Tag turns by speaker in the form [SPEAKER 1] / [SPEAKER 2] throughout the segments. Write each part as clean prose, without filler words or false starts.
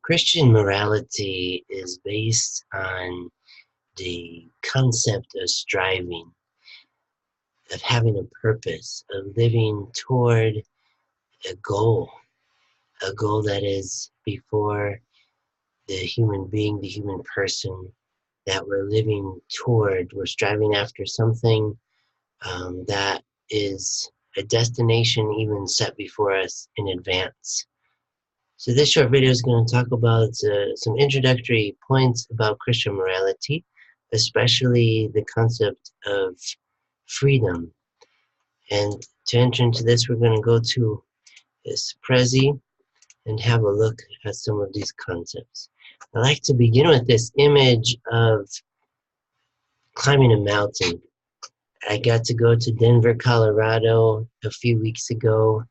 [SPEAKER 1] Christian morality is based on the concept of striving, of having a purpose, of living toward a goal that is before the human being, the human person, that we're living toward. We're striving after something that is a destination even set before us in advance. So this short video is going to talk about some introductory points about Christian morality, especially the concept of freedom. And to enter into this, we're going to go to this Prezi and have a look at some of these concepts. I like to begin with this image of climbing a mountain. I got to go to Denver, Colorado a few weeks ago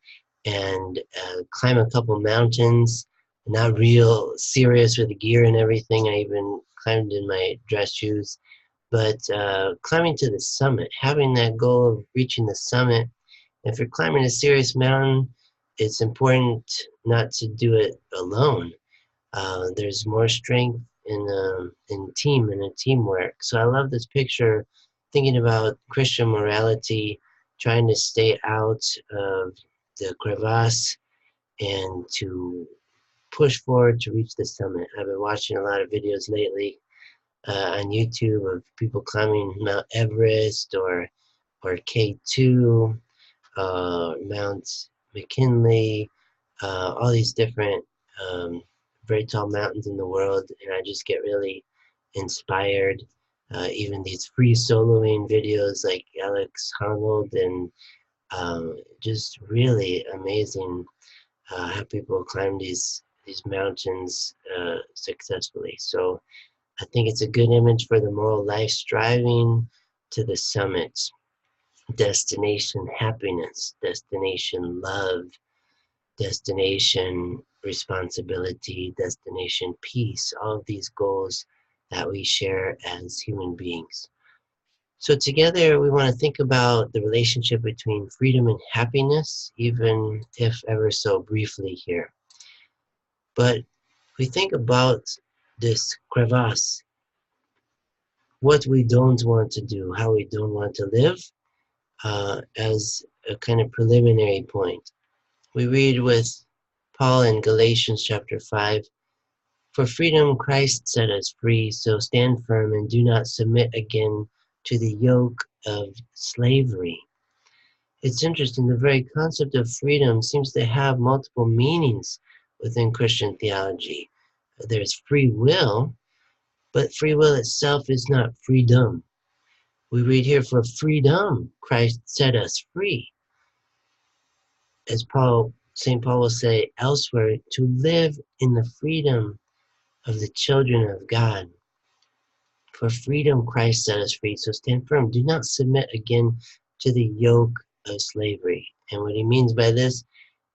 [SPEAKER 1] and climb a couple mountains. Not real serious with the gear and everything. I even climbed in my dress shoes. But climbing to the summit, having that goal of reaching the summit. If you're climbing a serious mountain, it's important not to do it alone. There's more strength in team and in teamwork. So I love this picture, thinking about Christian morality, trying to stay out of the crevasse and to push forward to reach the summit. I've been watching a lot of videos lately on YouTube of people climbing Mount Everest or K2, Mount McKinley, all these different very tall mountains in the world, and I just get really inspired. Even these free soloing videos like Alex Honnold, and just really amazing how people climb these mountains successfully. So I think it's a good image for the moral life, striving to the summits. Destination happiness, destination love, destination responsibility, destination peace, all of these goals that we share as human beings. So together we want to think about the relationship between freedom and happiness, even if ever so briefly here. But we think about this crevasse, what we don't want to do, how we don't want to live, as a kind of preliminary point. We read with Paul in Galatians chapter 5, "For freedom Christ set us free, so stand firm and do not submit again to the yoke of slavery." It's interesting, the very concept of freedom seems to have multiple meanings within Christian theology. There's free will, but free will itself is not freedom. We read here, "For freedom Christ set us free." As St. Paul will say elsewhere, to live in the freedom of the children of God. For freedom Christ set us free, so stand firm. Do not submit again to the yoke of slavery. And what he means by this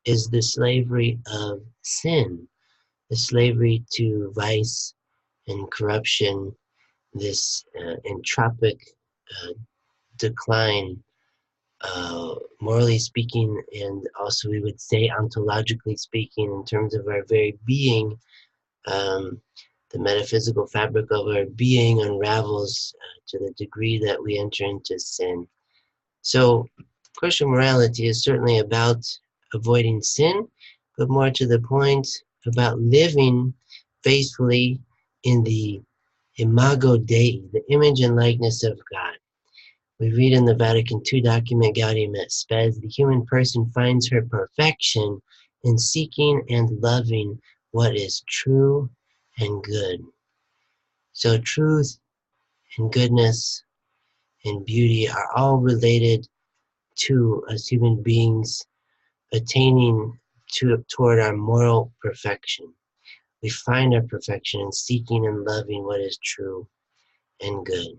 [SPEAKER 1] is the slavery of sin, the slavery to vice and corruption, this entropic decline, morally speaking, and also we would say ontologically speaking, in terms of our very being. The metaphysical fabric of our being unravels to the degree that we enter into sin. So Christian morality is certainly about avoiding sin, but more to the point, about living faithfully in the imago Dei, the image and likeness of God. We read in the Vatican II document Gaudium et Spes, the human person finds her perfection in seeking and loving what is true and good. So truth and goodness and beauty are all related to us human beings attaining toward our moral perfection. We find our perfection in seeking and loving what is true and good.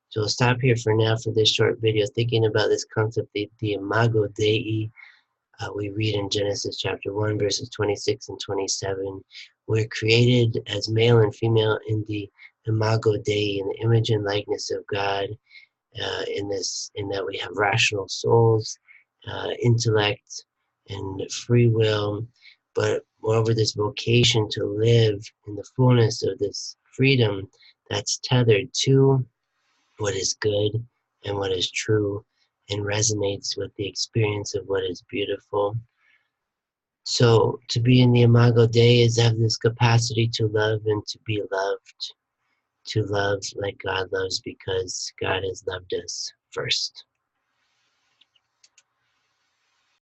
[SPEAKER 1] So we'll stop here for now for this short video, thinking about this concept, the imago Dei. We read in Genesis chapter 1, verses 26 and 27. We're created as male and female in the imago Dei, in the image and likeness of God, in that we have rational souls, intellect, and free will, but moreover, this vocation to live in the fullness of this freedom that's tethered to what is good and what is true and resonates with the experience of what is beautiful. So to be in the Imago Dei is have this capacity to love and to be loved, to love like God loves because God has loved us first.